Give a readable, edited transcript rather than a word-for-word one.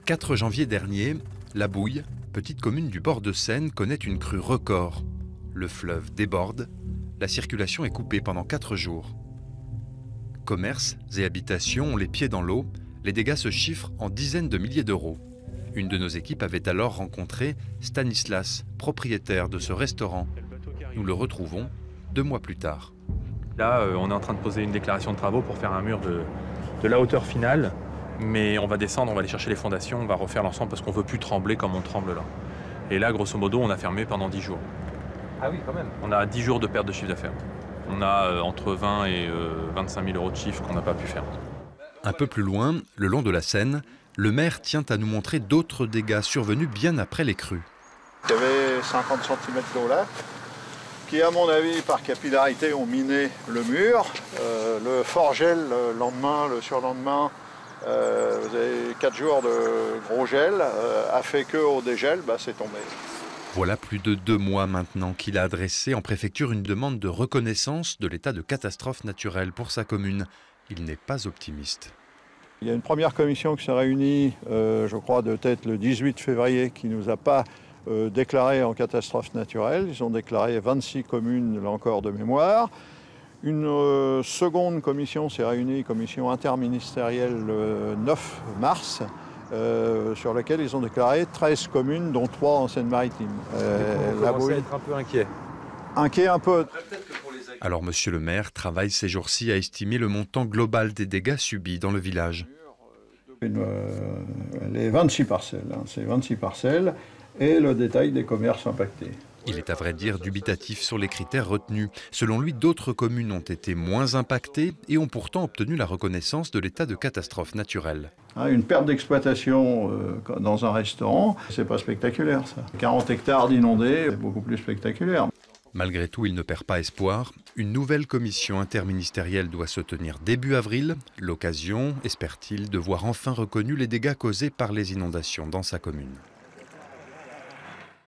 4 janvier dernier, La Bouille, petite commune du bord de Seine, connaît une crue record. Le fleuve déborde, la circulation est coupée pendant 4 jours. Commerces et habitations ont les pieds dans l'eau, les dégâts se chiffrent en dizaines de milliers d'euros. Une de nos équipes avait alors rencontré Stanislas, propriétaire de ce restaurant. Nous le retrouvons 2 mois plus tard. Là, on est en train de poser une déclaration de travaux pour faire un mur de la hauteur finale. Mais on va descendre, on va aller chercher les fondations, on va refaire l'ensemble parce qu'on ne veut plus trembler comme on tremble là. Et là, grosso modo, on a fermé pendant 10 jours. Ah oui, quand même. On a 10 jours de perte de chiffre d'affaires. On a entre 20 et 25 000 euros de chiffre qu'on n'a pas pu faire. Un peu plus loin, le long de la Seine, le maire tient à nous montrer d'autres dégâts survenus bien après les crues. Il y avait 50 cm d'eau là, qui à mon avis par capillarité ont miné le mur. Le fort gel le lendemain, le surlendemain, vous avez 4 jours de gros gel, a fait qu'au dégel, c'est tombé. Voilà plus de 2 mois maintenant qu'il a adressé en préfecture une demande de reconnaissance de l'état de catastrophe naturelle pour sa commune. Il n'est pas optimiste. Il y a une première commission qui s'est réunie, je crois de tête le 18 février, qui ne nous a pas déclaré en catastrophe naturelle. Ils ont déclaré 26 communes, là encore de mémoire. Une seconde commission s'est réunie, commission interministérielle le 9 mars, sur laquelle ils ont déclaré 13 communes, dont 3 en Seine-Maritime. La Bouille être un peu inquiet. Inquiet un peu. Alors monsieur le maire travaille ces jours-ci à estimer le montant global des dégâts subis dans le village. Les 26 parcelles, c'est 26 parcelles et le détail des commerces impactés. Il est à vrai dire dubitatif sur les critères retenus. Selon lui, d'autres communes ont été moins impactées et ont pourtant obtenu la reconnaissance de l'état de catastrophe naturelle. Une perte d'exploitation dans un restaurant, c'est pas spectaculaire ça. 40 hectares d'inondés, c'est beaucoup plus spectaculaire. Malgré tout, il ne perd pas espoir. Une nouvelle commission interministérielle doit se tenir début avril. L'occasion, espère-t-il, de voir enfin reconnus les dégâts causés par les inondations dans sa commune.